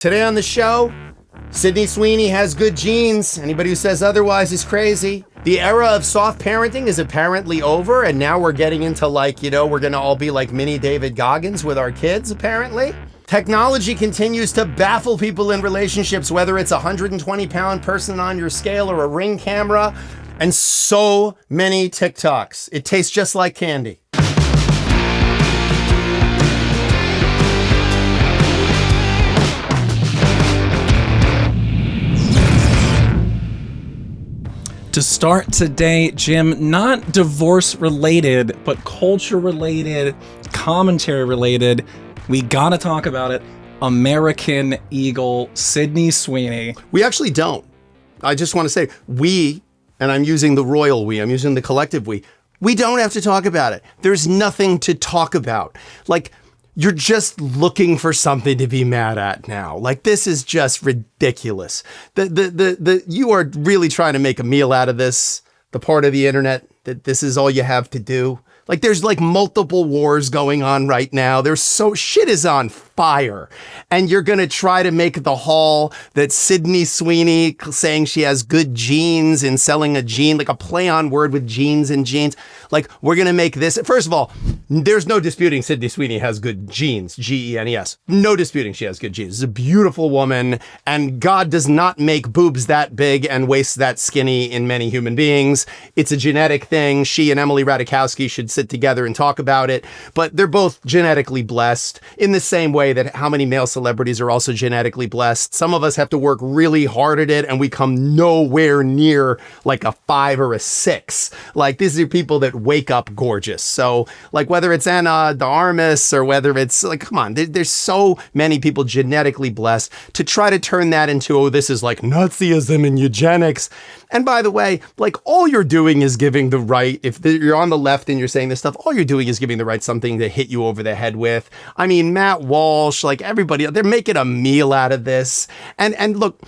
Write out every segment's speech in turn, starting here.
Today on the show, Sweeney has good genes. Anybody who says otherwise is crazy. The era of soft parenting is apparently over, and now we're getting into we're gonna all be like mini David Goggins with our kids, apparently. Technology continues to baffle people in relationships, whether it's a 120-pound person on your scale or a Ring camera, and so many TikToks. It tastes just like candy. To start today, Jim, not divorce related, but culture related, commentary related. We gotta talk about it. American Eagle, Sweeney. We actually don't. I just want to say we, and I'm using the royal we, I'm using the collective we don't have to talk about it. There's nothing to talk about. You're just looking for something to be mad at now. This is just ridiculous. You are really trying to make a meal out of this, the part of the internet that this is all you have to do. There's multiple wars going on right now. Shit is on fire. And you're going to try to make the haul that Sweeney saying she has good genes and selling a gene, a play on word with genes and jeans. We're going to make this. First of all, there's no disputing Sweeney has good genes, Genes. No disputing she has good genes. She's a beautiful woman, and God does not make boobs that big and waists that skinny in many human beings. It's a genetic thing. She and Emily Ratajkowski should sit together and talk about it, but they're both genetically blessed in the same way that how many male celebrities are also genetically blessed. Some of us have to work really hard at it, and we come nowhere near a 5 or a 6. These are people that wake up gorgeous. So whether it's Anna de Armas or whether it's come on, there's so many people genetically blessed. To try to turn that into, this is Nazism and eugenics. And by the way, all you're doing is giving the right, if you're on the left and you're saying this stuff, all you're doing is giving the right something to hit you over the head with. I mean, Matt Walsh, everybody, they're making a meal out of this. And look,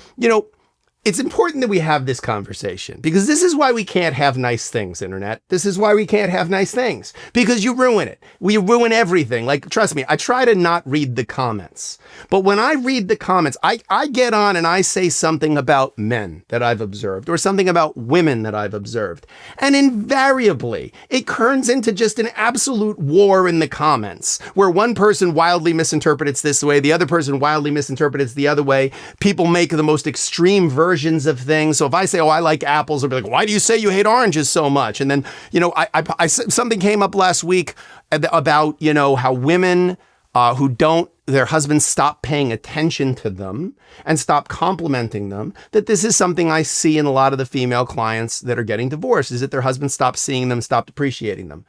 it's important that we have this conversation, because this is why we can't have nice things, internet. This is why we can't have nice things, because you ruin it. We ruin everything. Trust me, I try to not read the comments, but when I read the comments, I get on and I say something about men that I've observed or something about women that I've observed. And invariably, it turns into just an absolute war in the comments, where one person wildly misinterprets this way, the other person wildly misinterprets the other way. People make the most extreme versions of things. So if I say, I like apples, they'll be like, why do you say you hate oranges so much? And then, something came up last week about, how women who don't, their husbands stop paying attention to them and stop complimenting them, that this is something I see in a lot of the female clients that are getting divorced, is that their husbands stop seeing them, stopped appreciating them.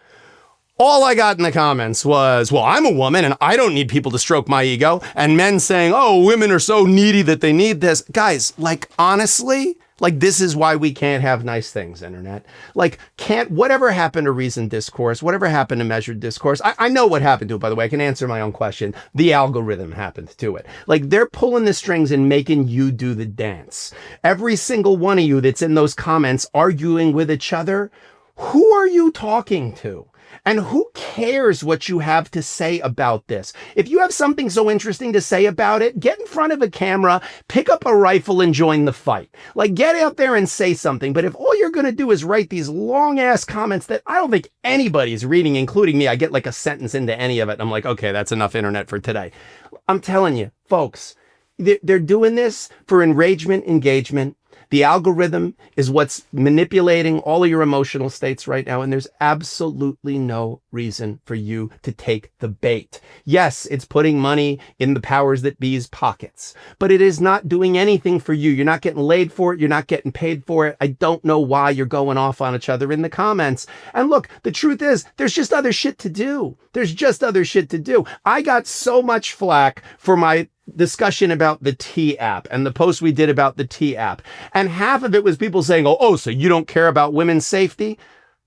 All I got in the comments was, well, I'm a woman and I don't need people to stroke my ego. And men saying, oh, women are so needy that they need this. Guys, honestly, this is why we can't have nice things, internet. Whatever happened to reasoned discourse, whatever happened to measured discourse, I know what happened to it, by the way. I can answer my own question. The algorithm happened to it. They're pulling the strings and making you do the dance. Every single one of you that's in those comments arguing with each other, who are you talking to? And who cares what you have to say about this? If you have something so interesting to say about it, get in front of a camera, pick up a rifle and join the fight. Get out there and say something. But if all you're going to do is write these long ass comments that I don't think anybody's reading, including me, I get a sentence into any of it. I'm like, okay, that's enough internet for today. I'm telling you, folks, they're doing this for enragement, engagement. The algorithm is what's manipulating all of your emotional states right now, and there's absolutely no reason for you to take the bait. Yes, it's putting money in the powers that be's pockets, but it is not doing anything for you. You're not getting laid for it. You're not getting paid for it. I don't know why you're going off on each other in the comments. And look, the truth is, there's just other shit to do. There's just other shit to do. I got so much flack for my discussion about the T app and the post we did about the T app. And half of it was people saying, oh, so you don't care about women's safety?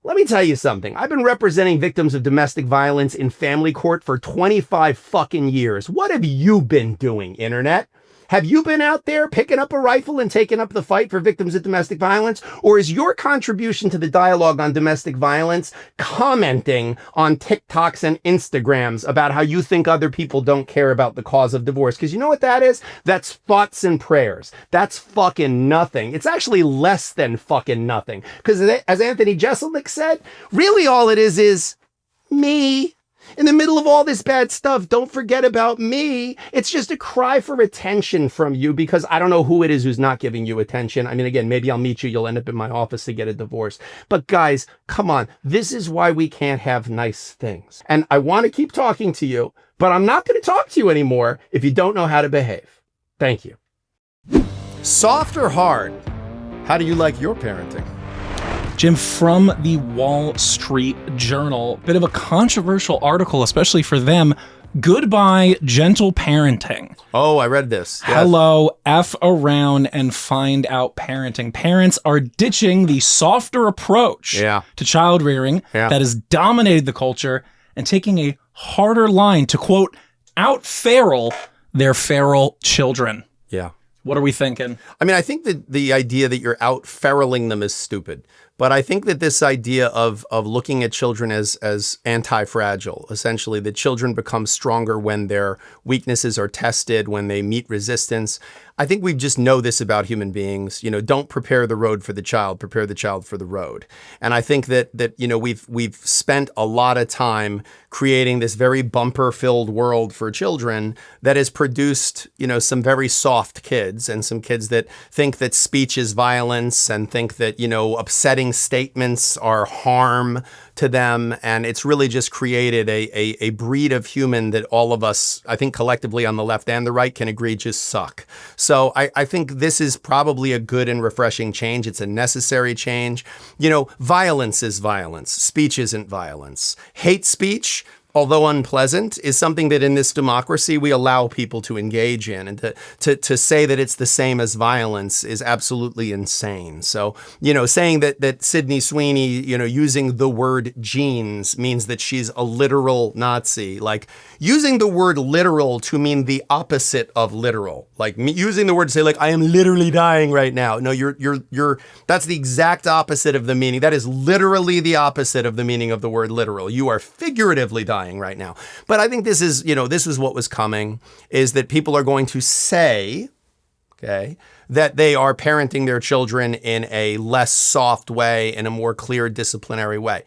Let me tell you something. I've been representing victims of domestic violence in family court for 25 fucking years. What have you been doing, internet? Have you been out there picking up a rifle and taking up the fight for victims of domestic violence? Or is your contribution to the dialogue on domestic violence commenting on TikToks and Instagrams about how you think other people don't care about the cause of divorce? Because you know what that is? That's thoughts and prayers. That's fucking nothing. It's actually less than fucking nothing. Because as Anthony Jeselnik said, really all it is me. In the middle of all this bad stuff, don't forget about me. It's just a cry for attention from you because I don't know who it is who's not giving you attention. I mean, again, maybe I'll meet you. You'll end up in my office to get a divorce. But guys, come on. This is why we can't have nice things. And I want to keep talking to you, but I'm not going to talk to you anymore if you don't know how to behave. Thank you. Soft or hard? How do you like your parenting? Jim, from the Wall Street Journal, bit of a controversial article, especially for them. Goodbye, gentle parenting. Oh, I read this. Yes. Hello, F around and find out parenting. Parents are ditching the softer approach to child rearing that has dominated the culture and taking a harder line to, quote, out-feral their feral children. Yeah. What are we thinking? I mean, I think that the idea that you're out-feraling them is stupid. But I think that this idea of looking at children as anti-fragile, essentially, that children become stronger when their weaknesses are tested, when they meet resistance. I think we just know this about human beings. You know, don't prepare the road for the child, prepare the child for the road. And I think that you know, we've spent a lot of time creating this very bumper-filled world for children that has produced, you know, some very soft kids and some kids that think that speech is violence and think that, you know, upsetting statements are harm to them. And it's really just created a breed of human that all of us, I think collectively on the left and the right, can agree just suck. So I think this is probably a good and refreshing change. It's a necessary change. You know, violence is violence. Speech isn't violence. Hate speech, although unpleasant, is something that in this democracy we allow people to engage in. And to say that it's the same as violence is absolutely insane. So, you know, saying that Sydney Sweeney, you know, using the word jeans means that she's a literal Nazi. Like, using the word literal to mean the opposite of literal. Like, using the word to say, like, I am literally dying right now. No, you're that's the exact opposite of the meaning. That is literally the opposite of the meaning of the word literal. You are figuratively dying right now. But I think this is, you know, this is what was coming, is that people are going to say, okay, that they are parenting their children in a less soft way, in a more clear disciplinary way.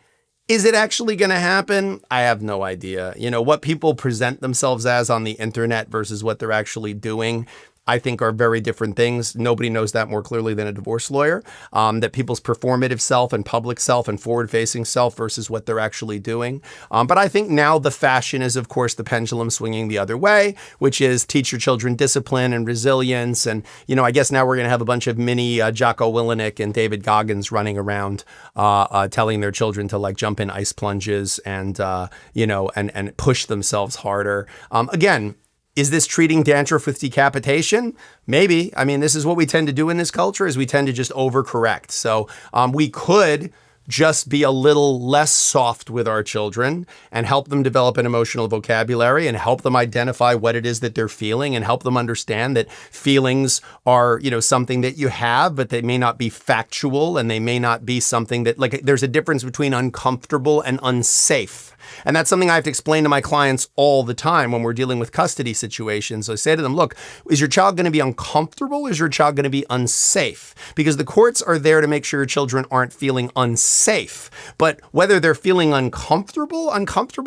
Is it actually going to happen? I have no idea. You know, what people present themselves as on the internet versus what they're actually doing, I think, are very different things. Nobody knows that more clearly than a divorce lawyer, that people's performative self and public self and forward-facing self versus what they're actually doing. But I think now the fashion is, of course, the pendulum swinging the other way, which is teach your children discipline and resilience. And, you know, I guess now we're going to have a bunch of mini Jocko Willenick and David Goggins running around telling their children to, like, jump in ice plunges and, you know, and push themselves harder. Again, is this treating dandruff with decapitation? Maybe. I mean, this is what we tend to do in this culture, is we tend to just overcorrect. So we could just be a little less soft with our children and help them develop an emotional vocabulary and help them identify what it is that they're feeling and help them understand that feelings are, you know, something that you have, but they may not be factual and they may not be something that, like, there's a difference between uncomfortable and unsafe. And that's something I have to explain to my clients all the time when we're dealing with custody situations. I say to them, look, is your child going to be uncomfortable or is your child going to be unsafe? Because the courts are there to make sure your children aren't feeling unsafe. But whether they're feeling uncomfortable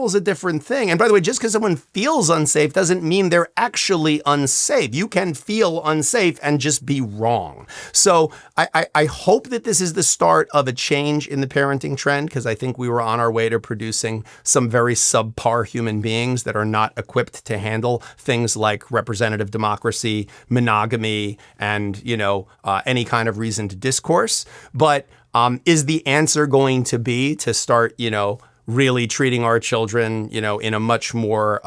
is a different thing. And by the way, just because someone feels unsafe doesn't mean they're actually unsafe. You can feel unsafe and just be wrong. So I hope that this is the start of a change in the parenting trend, because I think we were on our way to producing some very subpar human beings that are not equipped to handle things like representative democracy, monogamy, and, you know, any kind of reasoned discourse. But is the answer going to be to start, you know, really treating our children, you know, in a much more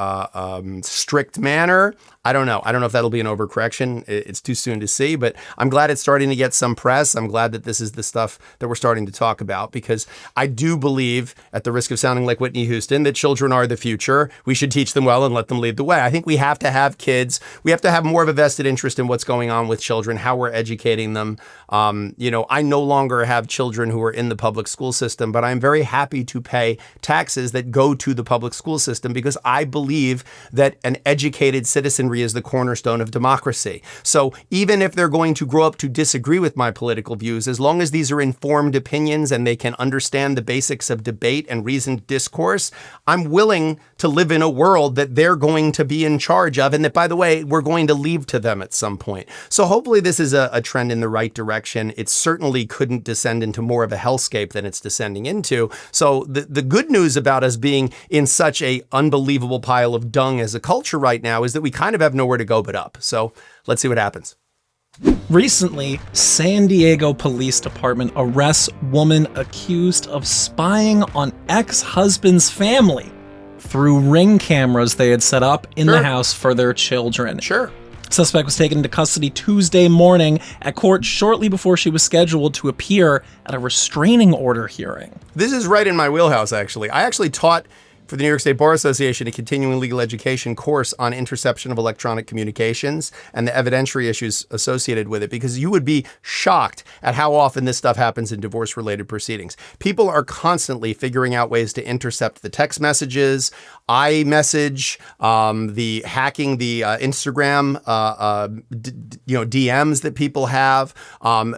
strict manner? I don't know. I don't know if that'll be an overcorrection. It's too soon to see, but I'm glad it's starting to get some press. I'm glad that this is the stuff that we're starting to talk about, because I do believe, at the risk of sounding like Whitney Houston, that children are the future. We should teach them well and let them lead the way. I think we have to have kids. We have to have more of a vested interest in what's going on with children, how we're educating them. I no longer have children who are in the public school system, but I'm very happy to pay taxes that go to the public school system, because I believe that an educated citizenry is the cornerstone of democracy. So even if they're going to grow up to disagree with my political views, as long as these are informed opinions and they can understand the basics of debate and reasoned discourse, I'm willing to live in a world that they're going to be in charge of, and that, by the way, we're going to leave to them at some point. So hopefully this is a trend in the right direction. It certainly couldn't descend into more of a hellscape than it's descending into. So the good news about us being in such a unbelievable pile of dung as a culture right now is that we kind of have nowhere to go but up. So let's see what happens. Recently, San Diego Police Department arrests woman accused of spying on ex-husband's family through ring cameras they had set up in the house for their children. Sure. Suspect was taken into custody Tuesday morning at court shortly before she was scheduled to appear at a restraining order hearing. This is right in my wheelhouse, actually. I actually taught for the New York State Bar Association a continuing legal education course on interception of electronic communications and the evidentiary issues associated with it, because you would be shocked at how often this stuff happens in divorce-related proceedings. People are constantly figuring out ways to intercept the text messages, iMessage, the hacking the Instagram, DMs that people have,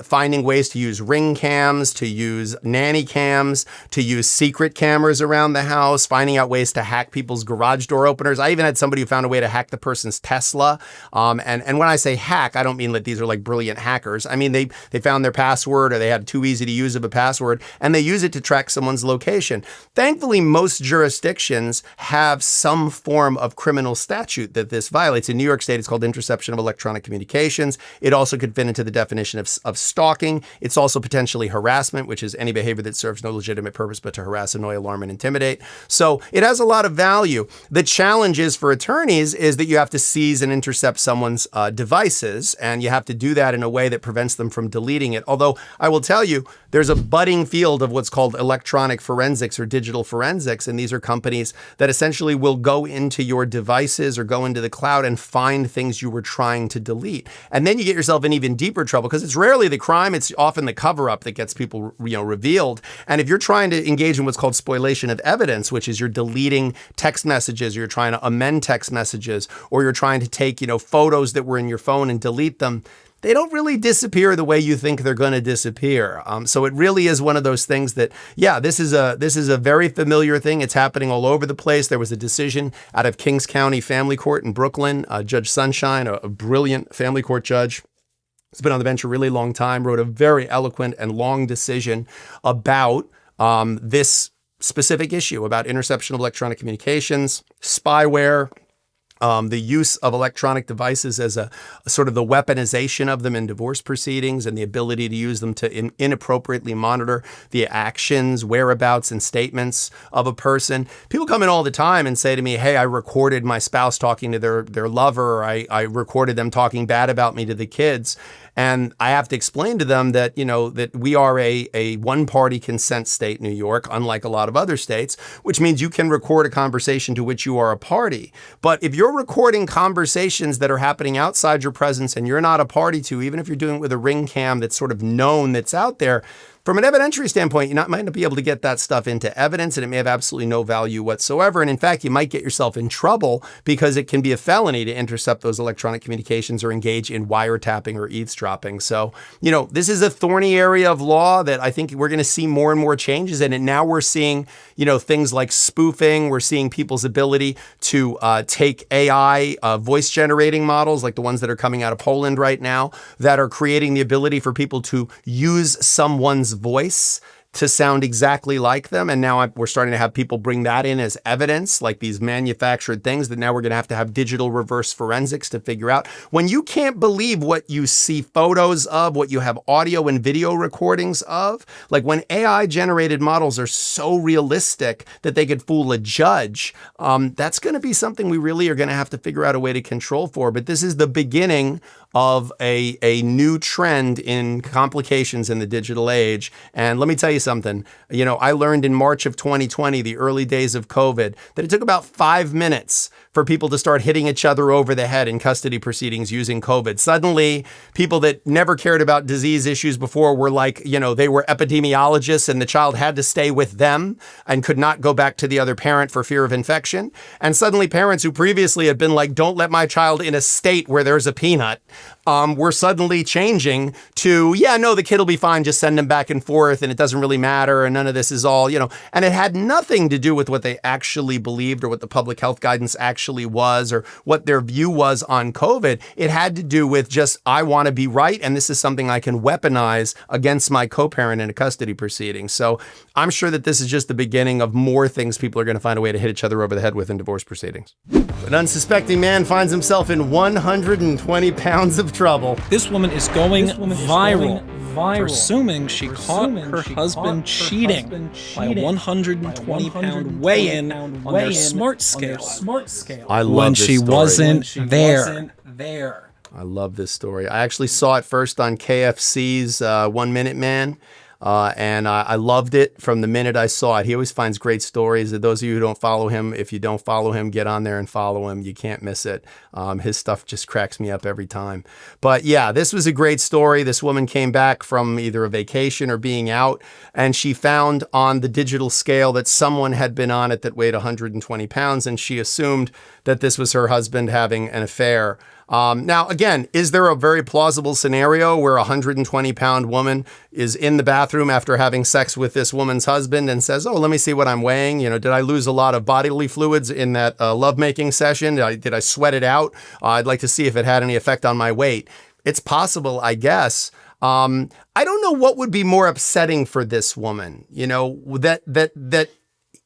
finding ways to use ring cams, to use nanny cams, to use secret cameras around the house, finding out ways to hack people's garage door openers. I even had somebody who found a way to hack the person's Tesla. And when I say hack, I don't mean that these are like brilliant hackers. I mean, they found their password, or they had too easy to use of a password, and they use it to track someone's location. Thankfully, most jurisdictions have some form of criminal statute that this violates. In New York State, it's called interception of electronic communications. It also could fit into the definition of stalking. It's also potentially harassment, which is any behavior that serves no legitimate purpose but to harass, annoy, alarm, and intimidate. So it has a lot of value. The challenge is for attorneys is that you have to seize and intercept someone's devices, and you have to do that in a way that prevents them from deleting it. Although I will tell you, there's a budding field of what's called electronic forensics or digital forensics, and these are companies that essentially will go into your devices or go into the cloud and find things you were trying to delete. And then you get yourself in even deeper trouble, because it's rarely the crime, it's often the cover-up that gets people revealed. And if you're trying to engage in what's called spoliation of evidence, which is you're deleting text messages, or you're trying to amend text messages, or you're trying to take, photos that were in your phone and delete them, they don't really disappear the way you think they're going to disappear. So it really is one of those things that, this is a very familiar thing. It's happening all over the place. There was a decision out of Kings County Family Court in Brooklyn. Judge Sunshine, a brilliant family court judge, has been on the bench a really long time, wrote a very eloquent and long decision about this specific issue, about interception of electronic communications, spyware, the use of electronic devices as a sort of the weaponization of them in divorce proceedings, and the ability to use them to inappropriately monitor the actions, whereabouts, and statements of a person. People come in all the time and say to me, hey, I recorded my spouse talking to their lover, or I recorded them talking bad about me to the kids. And I have to explain to them that, that we are a one-party consent state, New York, unlike a lot of other states, which means you can record a conversation to which you are a party. But if you're recording conversations that are happening outside your presence and you're not a party to, even if you're doing it with a ring cam that's sort of known, that's out there, from an evidentiary standpoint, you might not be able to get that stuff into evidence, and it may have absolutely no value whatsoever. And in fact, you might get yourself in trouble, because it can be a felony to intercept those electronic communications or engage in wiretapping or eavesdropping. So, this is a thorny area of law that I think we're going to see more and more changes in. And now we're seeing, things like spoofing. We're seeing people's ability to take AI voice generating models, like the ones that are coming out of Poland right now, that are creating the ability for people to use someone's voice to sound exactly like them. And now we're starting to have people bring that in as evidence, like these manufactured things that now we're going to have digital reverse forensics to figure out. When you can't believe what you see photos of, what you have audio and video recordings of, like when AI generated models are so realistic that they could fool a judge, that's going to be something we really are going to have to figure out a way to control for. But this is the beginning of a new trend in complications in the digital age. And let me tell you something, I learned in March of 2020, the early days of COVID, that it took about 5 minutes for people to start hitting each other over the head in custody proceedings using COVID. Suddenly, people that never cared about disease issues before were like, they were epidemiologists and the child had to stay with them and could not go back to the other parent for fear of infection. And suddenly parents who previously had been like, don't let my child in a state where there's a peanut, were suddenly changing to, the kid will be fine, just send him back and forth and it doesn't really matter and none of this is all, and it had nothing to do with what they actually believed or what the public health guidance actually was or what their view was on COVID. It had to do with just, I want to be right and this is something I can weaponize against my co-parent in a custody proceeding. So I'm sure that this is just the beginning of more things people are going to find a way to hit each other over the head with in divorce proceedings. An unsuspecting man finds himself in 120 pounds of trouble. This woman is going viral. For assuming she caught her husband cheating by a 120-pound weigh-in on their smart scale. I love when this she story. wasn't there. I love this story. I actually saw it first on KFC's 1 Minute Man. And I loved it from the minute I saw it. He always finds great stories. Those of you who don't follow him, if you don't follow him, get on there and follow him. You can't miss it. His stuff just cracks me up every time. But yeah, this was a great story. This woman came back from either a vacation or being out, and she found on the digital scale that someone had been on it that weighed 120 pounds, and she assumed that this was her husband having an affair. Now, again, is there a very plausible scenario where a 120-pound woman is in the bathroom after having sex with this woman's husband and says, let me see what I'm weighing. Did I lose a lot of bodily fluids in that lovemaking session? Did I sweat it out? I'd like to see if it had any effect on my weight. It's possible, I guess. I don't know what would be more upsetting for this woman, that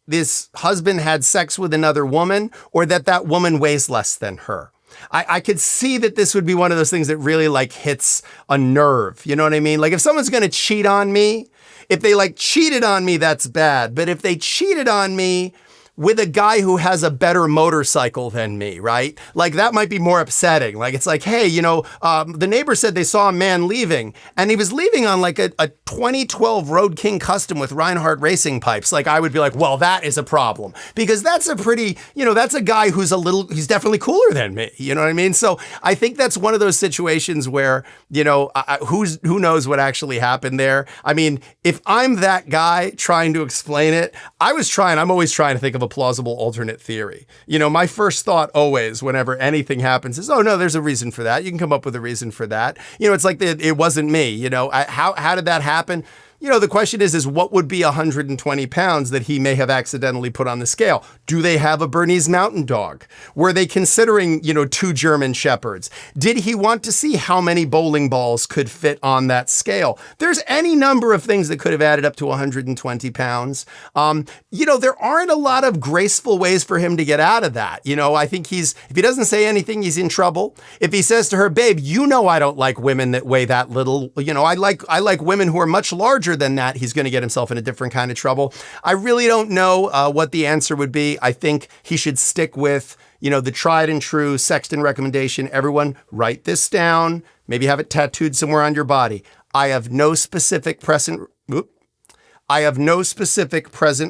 this husband had sex with another woman or that woman weighs less than her. I could see that this would be one of those things that really hits a nerve. You know what I mean? Like if someone's going to cheat on me, if they cheated on me, that's bad. But if they cheated on me with a guy who has a better motorcycle than me, right? That might be more upsetting. It's hey, the neighbor said they saw a man leaving and he was leaving on a 2012 Road King Custom with Reinhardt racing pipes. I would be well, that is a problem because that's a pretty, that's a guy who's he's definitely cooler than me. You know what I mean? So I think that's one of those situations where, who knows what actually happened there. I mean, if I'm that guy trying to explain it, I'm always trying to think of a plausible alternate theory. My first thought always, whenever anything happens, is, no, there's a reason for that. You can come up with a reason for that. It's it wasn't me. How did that happen? The question is what would be 120 pounds that he may have accidentally put on the scale? Do they have a Bernese Mountain Dog? Were they considering, 2 German Shepherds? Did he want to see how many bowling balls could fit on that scale? There's any number of things that could have added up to 120 pounds. There aren't a lot of graceful ways for him to get out of that. I think if he doesn't say anything, he's in trouble. If he says to her, babe, I don't like women that weigh that little, I like women who are much larger than that, he's going to get himself in a different kind of trouble. I really don't know what the answer would be. I think he should stick with, the tried and true Sexton recommendation. Everyone write this down, maybe have it tattooed somewhere on your body. I have no specific present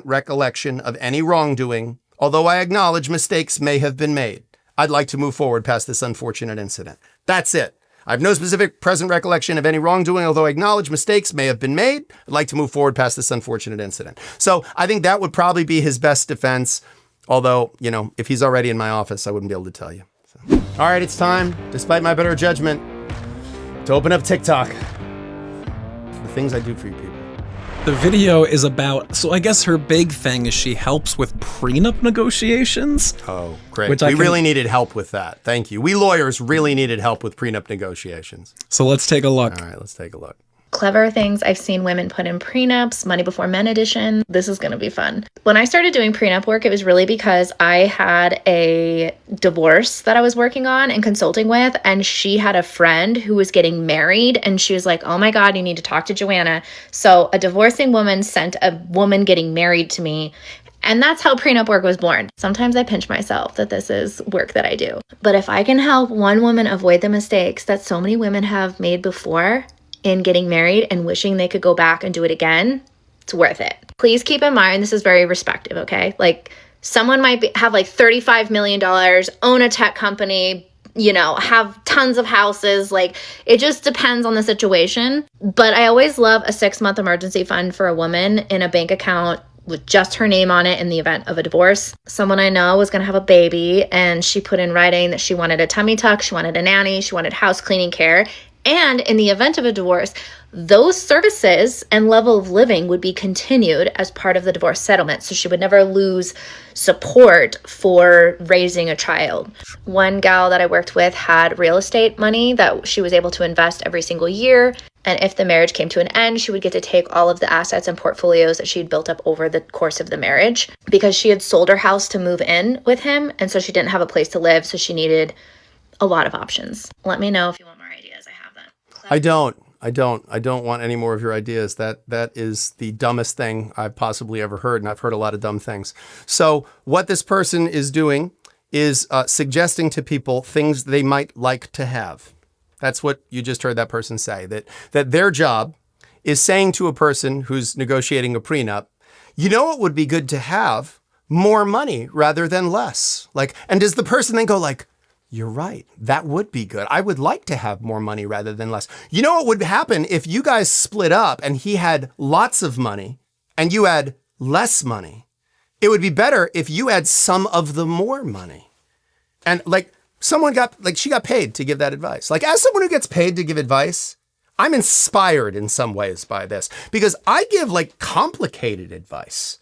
recollection of any wrongdoing, although I acknowledge mistakes may have been made. I'd like to move forward past this unfortunate incident. That's it. I have no specific present recollection of any wrongdoing, although I acknowledge mistakes may have been made. I'd like to move forward past this unfortunate incident. So I think that would probably be his best defense. Although, if he's already in my office, I wouldn't be able to tell you. So. All right, it's time, despite my better judgment, to open up TikTok. The things I do for you people. The video is about, so I guess her big thing is she helps with prenup negotiations. Oh, great. We really needed help with that. Thank you. We lawyers really needed help with prenup negotiations. So let's take a look. All right, let's take a look. clever things I've seen women put in prenups, Money Before Men edition. This is going to be fun. When I started doing prenup work, it was really because I had a divorce that I was working on and consulting with, and she had a friend who was getting married, and she was like, oh my God, you need to talk to Joanna. So a divorcing woman sent a woman getting married to me. And that's how prenup work was born. Sometimes I pinch myself that this is work that I do. But if I can help one woman avoid the mistakes that so many women have made before in getting married and wishing they could go back and do it again, it's worth it. Please keep in mind, this is very respective, okay? Like someone might have like $35 million, own a tech company, have tons of houses. Like it just depends on the situation. But I always love a 6-month emergency fund for a woman in a bank account with just her name on it in the event of a divorce. Someone I know was going to have a baby, and she put in writing that she wanted a tummy tuck, she wanted a nanny, she wanted house cleaning care. And in the event of a divorce, those services and level of living would be continued as part of the divorce settlement. So she would never lose support for raising a child. One gal that I worked with had real estate money that she was able to invest every single year. And if the marriage came to an end, she would get to take all of the assets and portfolios that she'd built up over the course of the marriage, because she had sold her house to move in with him. And so she didn't have a place to live. So she needed a lot of options. Let me know if you want more ideas. I have them. I don't want any more of your ideas. That is the dumbest thing I've possibly ever heard. And I've heard a lot of dumb things. So what this person is doing is suggesting to people things they might like to have. That's what you just heard that person say, that their job is saying to a person who's negotiating a prenup, you know what would be good to have? More money rather than less. And does the person then go like, you're right, that would be good. I would like to have more money rather than less. You know what would happen if you guys split up and he had lots of money and you had less money? It would be better if you had some of the more money. And she got paid to give that advice. As someone who gets paid to give advice, I'm inspired in some ways by this because I give complicated advice.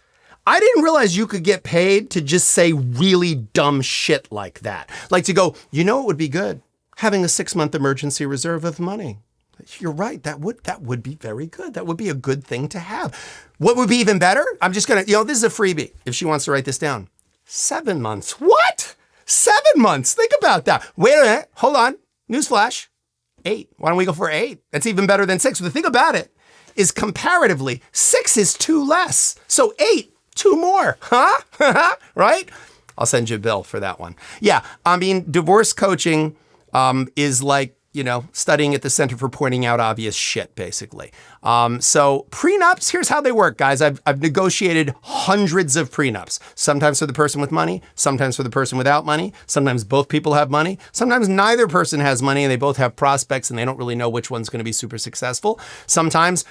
I didn't realize you could get paid to just say really dumb shit like that. To go, you know what would be good? Having a 6-month emergency reserve of money. You're right. That would be very good. That would be a good thing to have. What would be even better? I'm just going to, this is a freebie if she wants to write this down. 7 months. What? 7 months. Think about that. Wait a minute. Hold on. Newsflash. 8. Why don't we go for 8? That's even better than 6. But the thing about it is comparatively, 6 is 2 less. So 8, 2 more. Huh? Right? I'll send you a bill for that one. Yeah. I mean, divorce coaching is studying at the Center for Pointing Out Obvious Shit, basically. So prenups, here's how they work, guys. I've negotiated hundreds of prenups, sometimes for the person with money, sometimes for the person without money, sometimes both people have money, sometimes neither person has money and they both have prospects and they don't really know which one's going to be super successful. Sometimes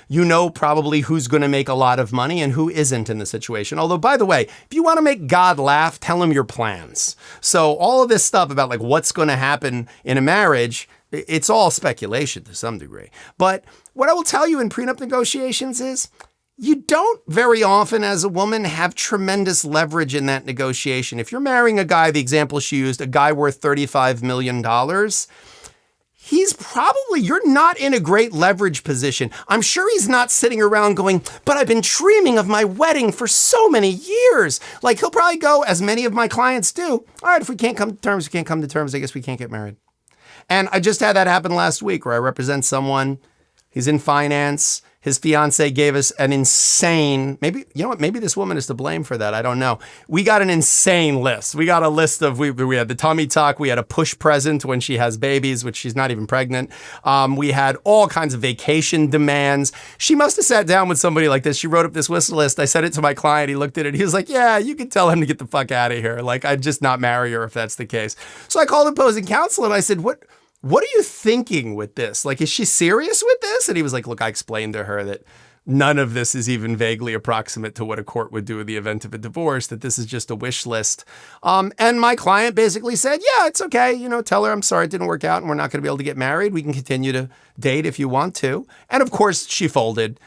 probably who's going to make a lot of money and who isn't in the situation. Although, by the way, if you want to make God laugh, tell him your plans. So all of this stuff about what's going to happen in a marriage, it's all speculation to some degree. But what I will tell you in prenup negotiations is you don't very often as a woman have tremendous leverage in that negotiation. If you're marrying a guy, the example she used, a guy worth $35 million, you're not in a great leverage position. I'm sure he's not sitting around going, but I've been dreaming of my wedding for so many years. He'll probably go, as many of my clients do, all right, if we can't come to terms, we can't come to terms. I guess we can't get married. And I just had that happen last week where I represent someone, he's in finance. His fiance gave us an insane, maybe this woman is to blame for that. I don't know. We got an insane list. We got a list of, we had the tummy tuck. We had a push present when she has babies, which she's not even pregnant. We had all kinds of vacation demands. She must have sat down with somebody like this. She wrote up this wish list. I sent it to my client. He looked at it. He was like, yeah, you can tell him to get the fuck out of here. I'd just not marry her if that's the case. So I called opposing counsel and I said, what are you thinking with this? Is she serious with this? And he was like, look, I explained to her that none of this is even vaguely approximate to what a court would do in the event of a divorce, that this is just a wish list. And my client basically said, yeah, it's okay. Tell her I'm sorry it didn't work out and we're not going to be able to get married. We can continue to date if you want to. And of course, she folded.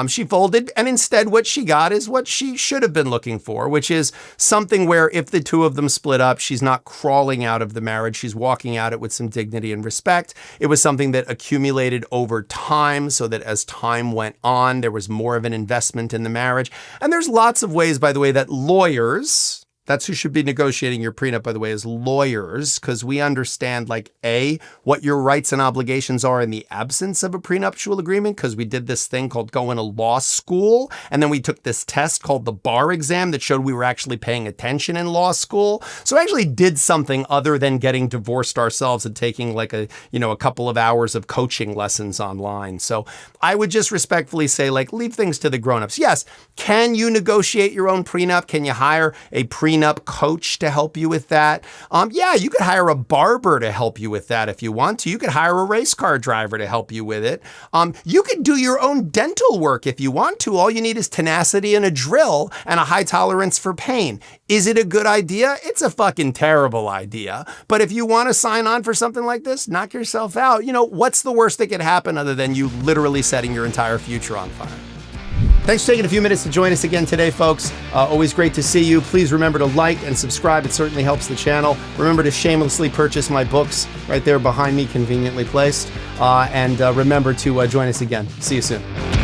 She folded, and instead what she got is what she should have been looking for, which is something where if the two of them split up, she's not crawling out of the marriage, she's walking out it with some dignity and respect. It was something that accumulated over time, so that as time went on, there was more of an investment in the marriage. And there's lots of ways, by the way, that lawyers, that's who should be negotiating your prenup, by the way, is lawyers, because we understand, like, A, what your rights and obligations are in the absence of a prenuptial agreement, because we did this thing called going to law school, and then we took this test called the bar exam that showed we were actually paying attention in law school. So I actually did something other than getting divorced ourselves and taking like a couple of hours of coaching lessons online. So I would just respectfully say, like, leave things to the grown-ups. Yes, can you negotiate your own prenup? Can you hire a prenup coach to help you with that? Yeah, you could hire a barber to help you with that if you want to. You could hire a race car driver to help you with it. You could do your own dental work if you want to. All you need is tenacity and a drill and a high tolerance for pain. Is it a good idea? It's a fucking terrible idea. But if you want to sign on for something like this, knock yourself out. What's the worst that could happen other than you literally setting your entire future on fire? Thanks for taking a few minutes to join us again today, folks. Always great to see you. Please remember to like and subscribe. It certainly helps the channel. Remember to shamelessly purchase my books right there behind me, conveniently placed. And remember to join us again. See you soon.